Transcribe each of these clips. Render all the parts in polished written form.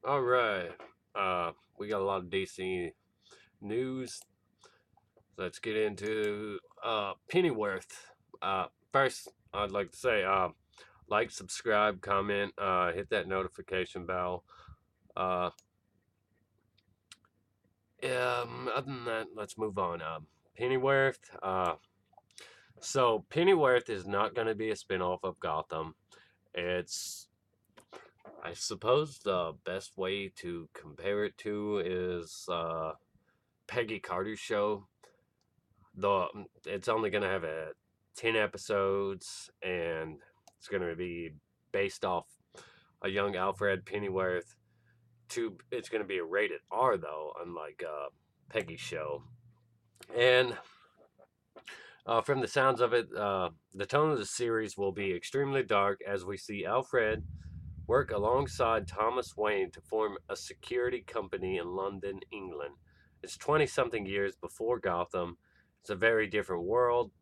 All right. We got a lot of DC news. Let's get into Pennyworth. First, I'd like to say like, subscribe, comment, hit that notification bell. Uh, Other than that, let's move on. Pennyworth. So Pennyworth is not going to be a spinoff of Gotham. It's, I suppose, the best way to compare it to is Peggy Carter's show. Though it's only going to have 10 episodes, and it's going to be based off a young Alfred Pennyworth. It's going to be a rated R, though, unlike Peggy's show. And from the sounds of it, the tone of the series will be extremely dark as we see Alfred work alongside Thomas Wayne to form a security company in London, England. It's 20 something years before Gotham. It's a very different world.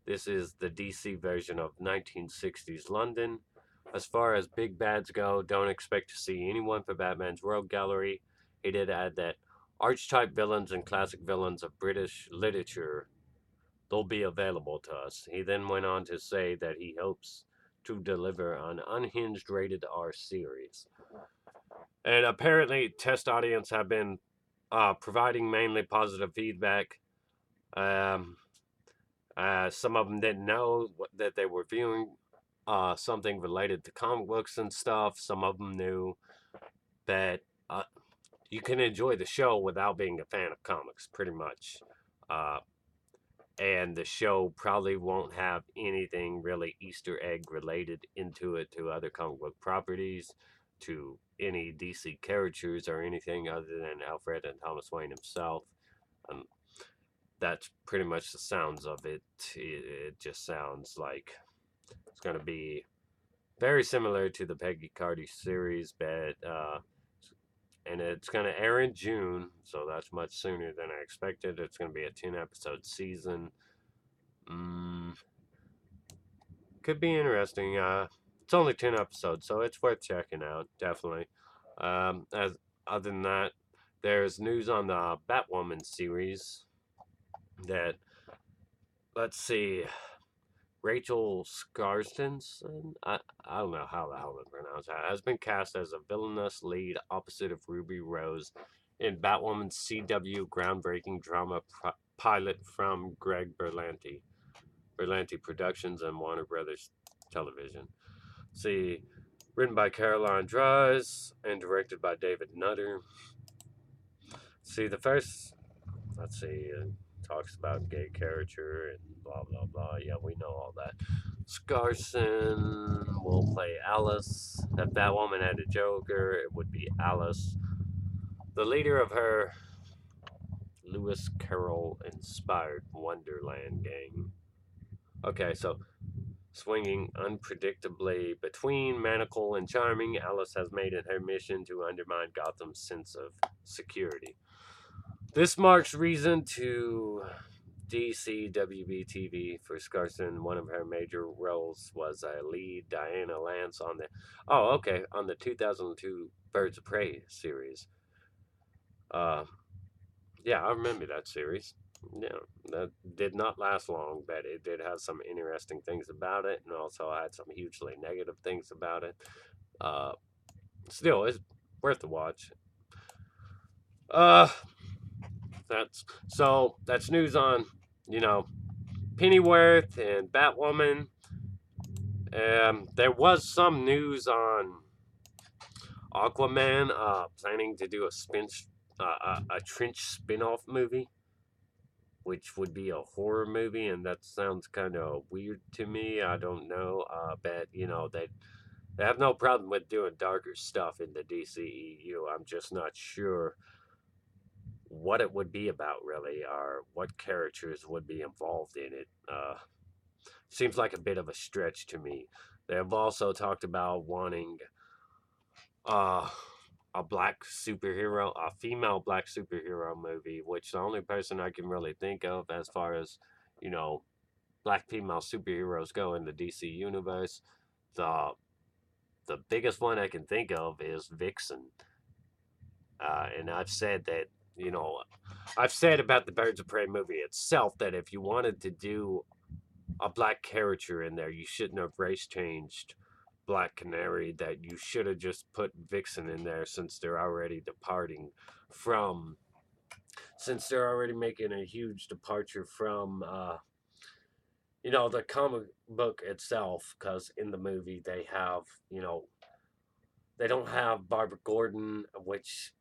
This is the DC version of 1960s London. As far as big bads go, don't expect to see anyone for Batman's World Gallery. He did add that archetype villains and classic villains of British literature, they'll be available to us. He then went on to say that he hopes to deliver an unhinged rated R series. And apparently, test audience have been providing mainly positive feedback. Um, some of them didn't know that they were viewing something related to comic books and stuff. Some of them knew that you can enjoy the show without being a fan of comics, pretty much. Uh, and the show probably won't have anything really Easter egg related into it to other comic book properties, to any DC characters or anything other than Alfred and Thomas Wayne himself. Um, that's pretty much the sounds of it. It just sounds like it's going to be very similar to the Peggy Carter series, but and it's going to air in June, so that's much sooner than I expected. It's going to be a 10 episode season. Mm, could be interesting. It's only 10 episodes, so it's worth checking out, definitely. As Other than that, there's news on the Batwoman series that, let's see, Rachel Skarstensen, I don't know how the hell to pronounce that, has been cast as a villainous lead opposite of Ruby Rose in Batwoman's CW groundbreaking drama pilot from Greg Berlanti. Berlanti Productions and Warner Brothers Television. See, written by Caroline Dries and directed by David Nutter. See, the first, let's see, talks about gay character and blah, blah, blah. Yeah, we know all that. Scarson will play Alice. If Batwoman had a Joker, it would be Alice. The leader of her Lewis Carroll inspired Wonderland gang. Okay, so swinging unpredictably between manacle and charming, Alice has made it her mission to undermine Gotham's sense of security. This marks reason to DC WB for Scarson. One of her major roles was a lead Diana Lance on the 2002 Birds of Prey series. Uh, yeah, I remember that series. Yeah, that did not last long, but it did have some interesting things about it, and also had some hugely negative things about it. Uh, Still, it's worth the watch. Uh, that's news on, you know, Pennyworth and Batwoman. There was some news on Aquaman, planning to do a trench spin-off movie, which would be a horror movie, and that sounds kind of weird to me. I don't know, but they have no problem with doing darker stuff in the DCEU. I'm just not sure what it would be about, really, or what characters would be involved in it. Seems like a bit of a stretch to me. They have also talked about wanting uh, a black superhero, a female black superhero movie, which the only person I can really think of as far as, you know, black female superheroes go in the DC universe, the the biggest one I can think of is Vixen. And I've said that, you know, I've said about the Birds of Prey movie itself that if you wanted to do a black character in there, you shouldn't have race changed Black Canary, that you should have just put Vixen in there since they're already departing from, since they're already making a huge departure from, the comic book itself, because in the movie they have, they don't have Barbara Gordon, which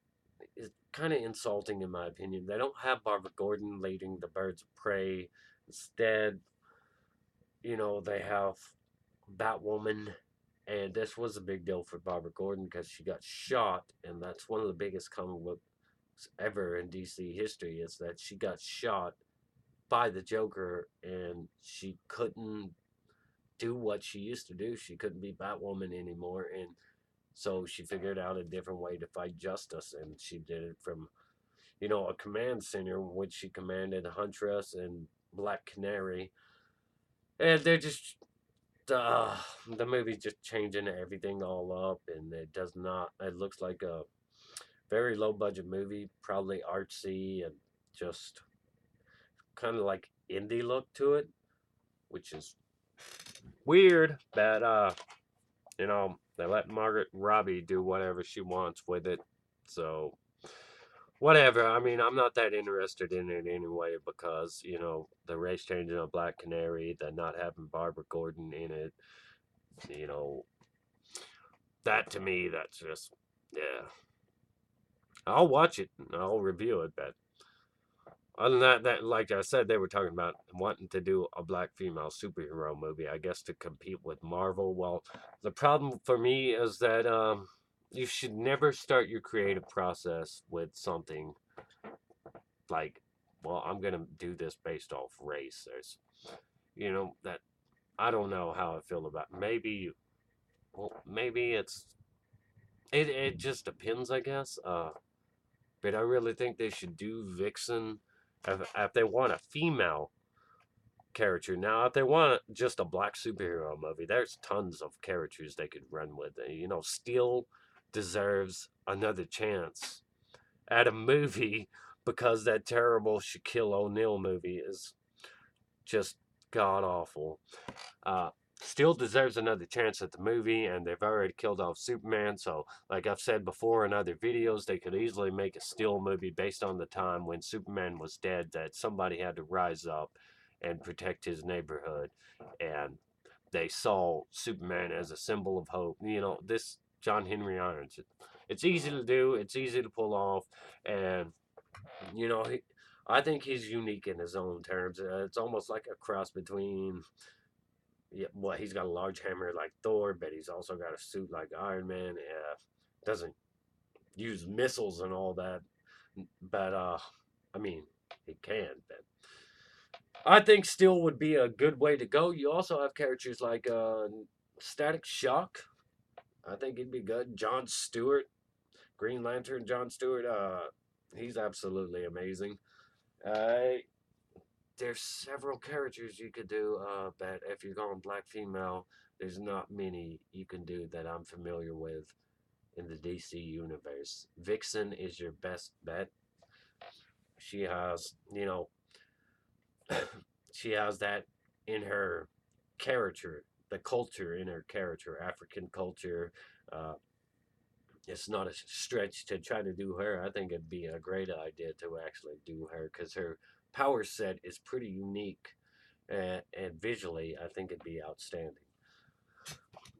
is kind of insulting in my opinion. They don't have Barbara Gordon leading the Birds of Prey. Instead, they have Batwoman, and this was a big deal for Barbara Gordon because she got shot, and that's one of the biggest comic books ever in DC history, is that she got shot by the Joker, and she couldn't do what she used to do. She couldn't be Batwoman anymore, and so she figured out a different way to fight justice, and she did it from, a command center, which she commanded Huntress and Black Canary, and they're just the movie's just changing everything all up, and it does not. It looks like a very low budget movie, probably artsy and just kind of like indie look to it, which is weird. But they let Margaret Robbie do whatever she wants with it, so whatever. I mean, I'm not that interested in it anyway because the race changing of Black Canary, the not having Barbara Gordon in it, you know, that to me, that's just, yeah. I'll watch it and I'll review it, but other than that, like I said, they were talking about wanting to do a black female superhero movie, I guess, to compete with Marvel. Well, the problem for me is that you should never start your creative process with something like, well, I'm gonna do this based off race. There's, that I don't know how I feel about. Maybe, well, maybe it just depends, I guess. But I really think they should do Vixen if they want a female character. Now, if they want just a black superhero movie, there's tons of characters they could run with. Steel deserves another chance at a movie because that terrible Shaquille O'Neal movie is just god awful. Uh, Still deserves another chance at the movie, and they've already killed off Superman. So, like I've said before in other videos, they could easily make a Steel movie based on the time when Superman was dead, that somebody had to rise up and protect his neighborhood, and they saw Superman as a symbol of hope. This John Henry Irons. It's easy to do. It's easy to pull off, and he, I think he's unique in his own terms. It's almost like a cross between, yeah, well, he's got a large hammer like Thor, but he's also got a suit like Iron Man. Doesn't use missiles and all that, but I mean, he can. But I think Steel would be a good way to go. You also have characters like Static Shock. I think he'd be good. Jon Stewart, Green Lantern. Jon Stewart. He's absolutely amazing. Uh, there's several characters you could do, but if you're going black female, there's not many you can do that I'm familiar with in the DC universe. Vixen is your best bet. She has, she has that in her character, the culture in her character, African culture. Uh, it's not a stretch to try to do her. I think it'd be a great idea to actually do her because her power set is pretty unique, and visually, I think it'd be outstanding.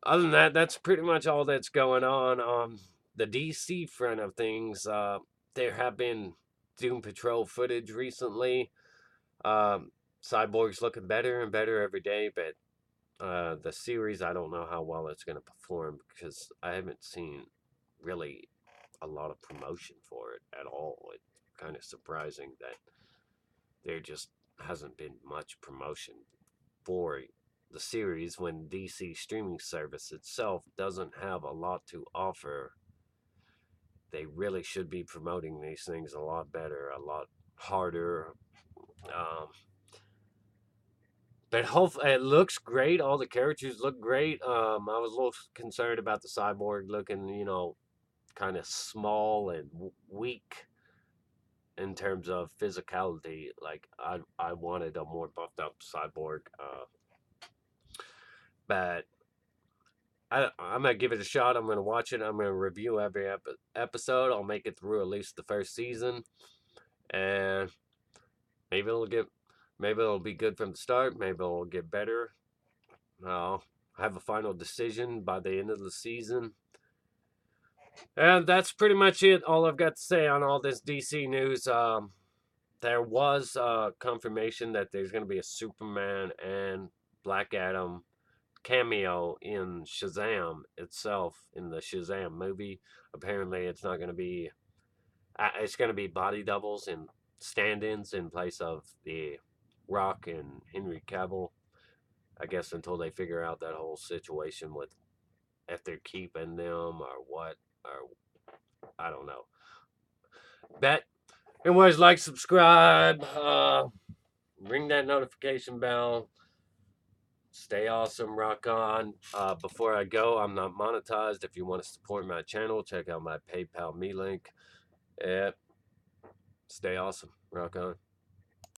Other than that, that's pretty much all that's going on the DC front of things. There have been Doom Patrol footage recently. Um, Cyborg's looking better and better every day, but the series, I don't know how well it's going to perform because I haven't seen really a lot of promotion for it at all. It's kind of surprising that there just hasn't been much promotion for the series when DC streaming service itself doesn't have a lot to offer. They really should be promoting these things a lot better, a lot harder. Um, but hopefully, it looks great. All the characters look great. I was a little concerned about the cyborg looking, kind of small and weak in terms of physicality. Like I wanted a more buffed up Cyborg, but I'm gonna give it a shot. I'm gonna watch it. I'm gonna review every episode. I'll make it through at least the first season, and maybe it'll get, maybe it'll be good from the start. Maybe it'll get better. I'll have a final decision by the end of the season. And that's pretty much it. All I've got to say on all this DC news. There was confirmation that there's going to be a Superman and Black Adam cameo in Shazam itself, in the Shazam movie. Apparently, it's not going to be. It's going to be body doubles and stand-ins in place of the Rock and Henry Cavill. I guess until they figure out that whole situation with if they're keeping them or what, or I don't know. But anyways, like, subscribe, ring that notification bell. Stay awesome, rock on. Before I go, I'm not monetized. If you want to support my channel, check out my PayPal me link. Stay awesome, rock on.